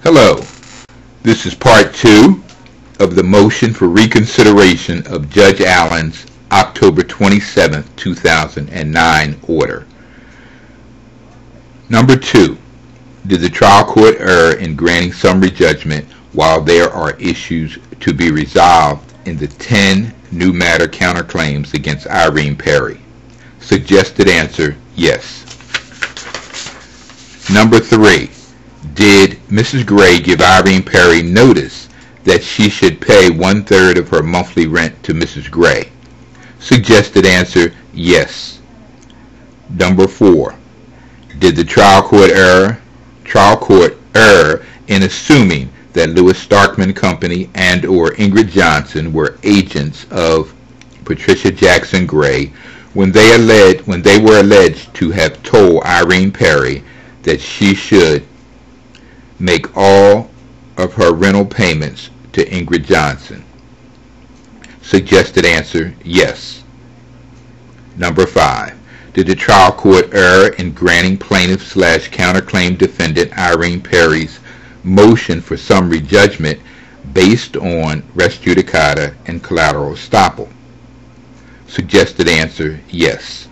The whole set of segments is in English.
Hello, this is part 2 of the motion for reconsideration of Judge Allen's October 27, 2009 order. Number 2, did the trial court err in granting summary judgment while there are issues to be resolved in the 10 new matter counterclaims against Irene Perry? Suggested answer, yes. Number 3, did Mrs. Gray give Irene Perry notice that she should pay 1/3 of her monthly rent to Mrs. Gray? Suggested answer, yes. Number 4, did the trial court err in assuming that Lewis Starkman Company and or Ingrid Johnson were agents of Patricia Jackson Gray when they were alleged to have told Irene Perry that she should make all of her rental payments to Ingrid Johnson? Suggested answer, yes. Number 5, did the trial court err in granting plaintiff/counterclaim defendant Irene Perry's motion for summary judgment based on res judicata and collateral estoppel? Suggested answer, yes.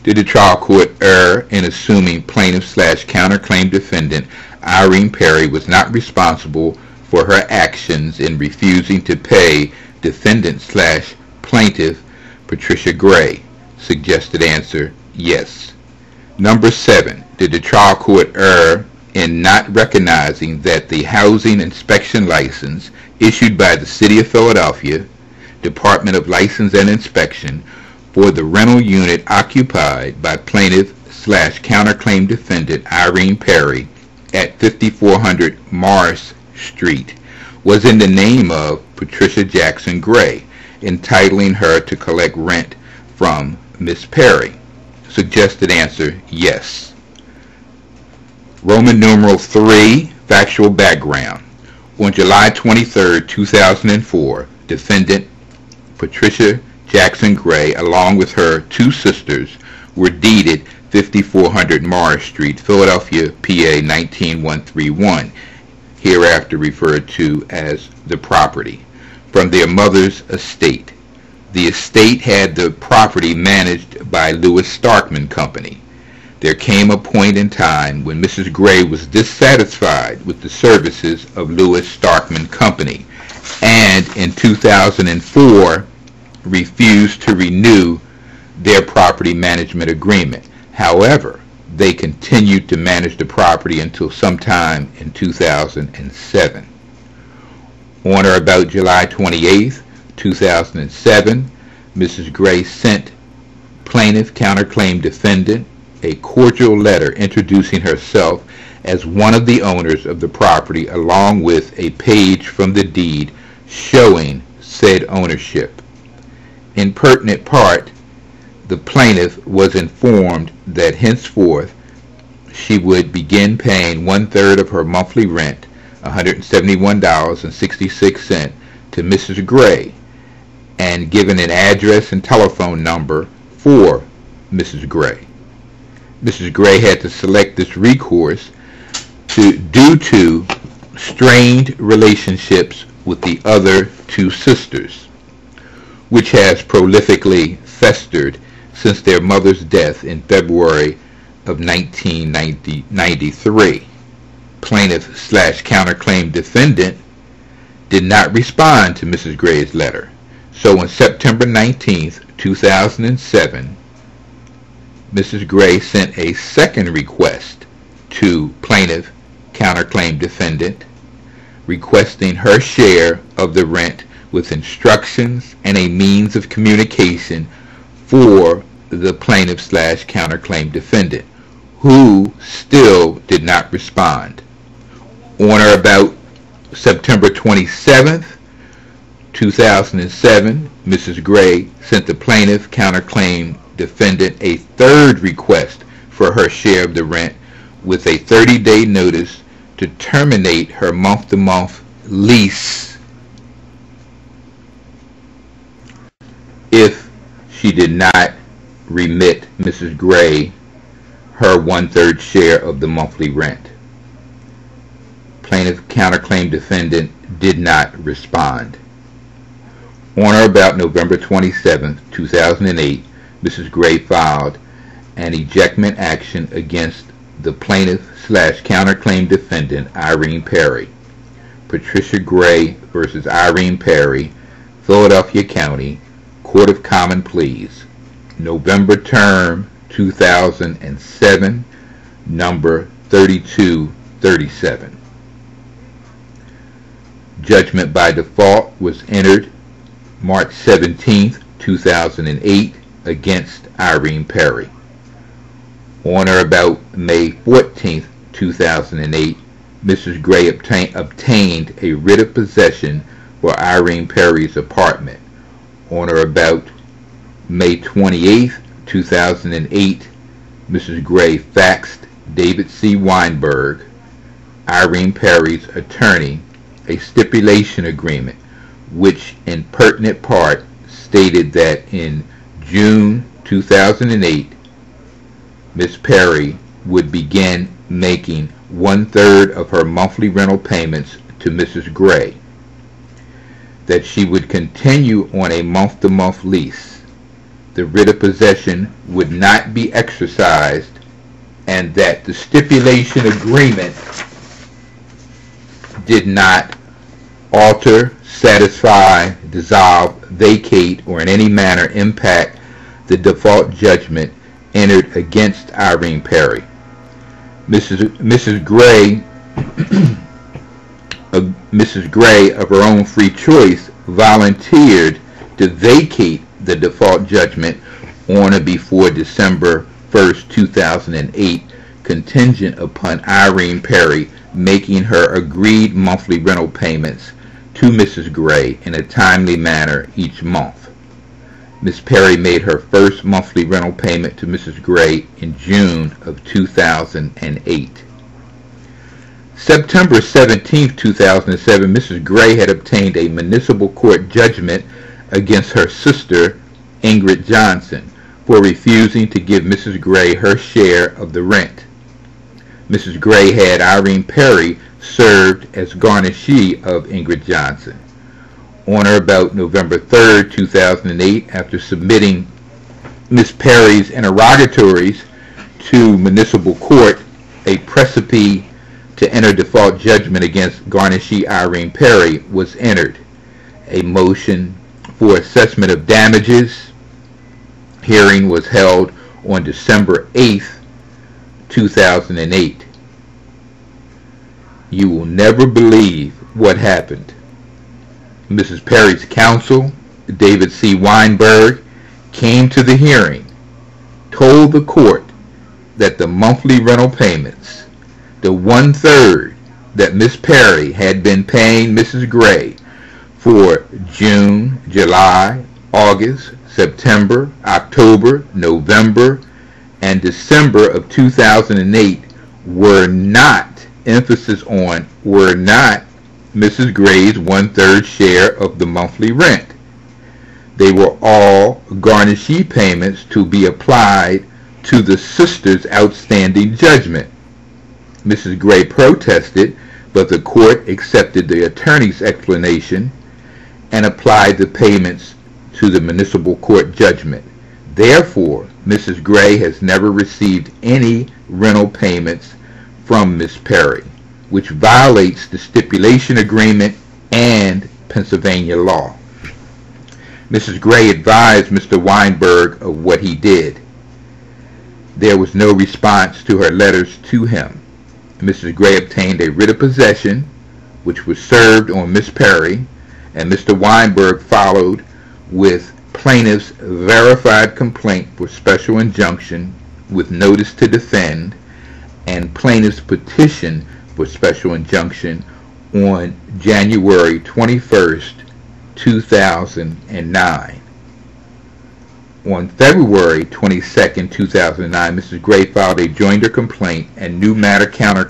Did the trial court err in assuming plaintiff/counterclaim defendant Irene Perry was not responsible for her actions in refusing to pay defendant/plaintiff Patricia Gray? Suggested answer, yes. Number 7, did the trial court err in not recognizing that the housing inspection license issued by the City of Philadelphia Department of License and Inspection for the rental unit occupied by plaintiff/counterclaim defendant Irene Perry at 5400 Morris Street was in the name of Patricia Jackson Gray, entitling her to collect rent from Miss Perry? Suggested answer, yes. Roman numeral 3, factual background. On July 23, 2004, defendant Patricia Jackson Gray, along with her 2 sisters, were deeded 5400 Morris Street, Philadelphia, PA 19131, hereafter referred to as the property, from their mother's estate. The estate had the property managed by Lewis Starkman Company. There came a point in time when Mrs. Gray was dissatisfied with the services of Lewis Starkman Company and in 2004 refused to renew their property management agreement. However, they continued to manage the property until sometime in 2007. On or about July 28, 2007, Mrs. Gray sent plaintiff counterclaim defendant a cordial letter introducing herself as one of the owners of the property, along with a page from the deed showing said ownership. In pertinent part, the plaintiff was informed that henceforth she would begin paying 1/3 of her monthly rent, $171.66, to Mrs. Gray, and given an address and telephone number for Mrs. Gray. Mrs. Gray had to select this recourse due to strained relationships with the other 2 sisters, which has prolifically festered since their mother's death in February of 1993. Plaintiff/counterclaim defendant did not respond to Mrs. Gray's letter. So on September 19, 2007, Mrs. Gray sent a second request to plaintiff/counterclaim defendant requesting her share of the rent with instructions and a means of communication for the plaintiff/counterclaim defendant, who still did not respond. On or about September 27th, 2007, Mrs. Gray sent the plaintiff/counterclaim defendant a third request for her share of the rent with a 30-day notice to terminate her month-to-month lease if she did not remit Mrs. Gray her 1/3 share of the monthly rent. plaintiff counterclaim defendant did not respond. On or about November 27, 2008, Mrs. Gray filed an ejectment action against the plaintiff/counterclaim defendant, Irene Perry. Patricia Gray versus Irene Perry, Philadelphia County, Court of Common Pleas, November term 2007, number 3237. Judgment by default was entered March 17, 2008 against Irene Perry. On or about May 14, 2008, Mrs. Gray obtained a writ of possession for Irene Perry's apartment. On or about May 28, 2008, Mrs. Gray faxed David C. Weinberg, Irene Perry's attorney, a stipulation agreement which in pertinent part stated that in June 2008, Ms. Perry would begin making 1/3 of her monthly rental payments to Mrs. Gray, that she would continue on a month-to-month lease, the writ of possession would not be exercised, and that the stipulation agreement did not alter, satisfy, dissolve, vacate, or in any manner impact the default judgment entered against Irene Perry. Mrs. Gray, of her own free choice, volunteered to vacate the default judgment on or before December 1st, 2008, contingent upon Irene Perry making her agreed monthly rental payments to Mrs. Gray in a timely manner each month. Ms. Perry made her first monthly rental payment to Mrs. Gray in June of 2008. September 17, 2007, Mrs. Gray had obtained a municipal court judgment against her sister, Ingrid Johnson, for refusing to give Mrs. Gray her share of the rent. Mrs. Gray had Irene Perry served as garnishee of Ingrid Johnson. On or about November 3, 2008, after submitting Ms. Perry's interrogatories to municipal court, a precipice to enter default judgment against garnishee Irene Perry was entered. A motion for assessment of damages hearing was held on December 8, 2008. You will never believe what happened. Mrs. Perry's counsel, David C. Weinberg, came to the hearing, told the court that the monthly rental payments, the 1/3 that Ms. Perry had been paying Mrs. Gray for June, July, August, September, October, November, and December of 2008 were not, emphasis on, were not Mrs. Gray's 1/3 share of the monthly rent. They were all garnishee payments to be applied to the sister's outstanding judgment. Mrs. Gray protested, but the court accepted the attorney's explanation and applied the payments to the municipal court judgment. Therefore, Mrs. Gray has never received any rental payments from Ms. Perry, which violates the stipulation agreement and Pennsylvania law. Mrs. Gray advised Mr. Weinberg of what he did. There was no response to her letters to him. Mrs. Gray obtained a writ of possession, which was served on Ms. Perry, and Mr. Weinberg followed with plaintiff's verified complaint for special injunction with notice to defend and plaintiff's petition for special injunction on January 21st, 2009. On February 22nd, 2009, Mrs. Gray filed a joinder complaint and new matter counter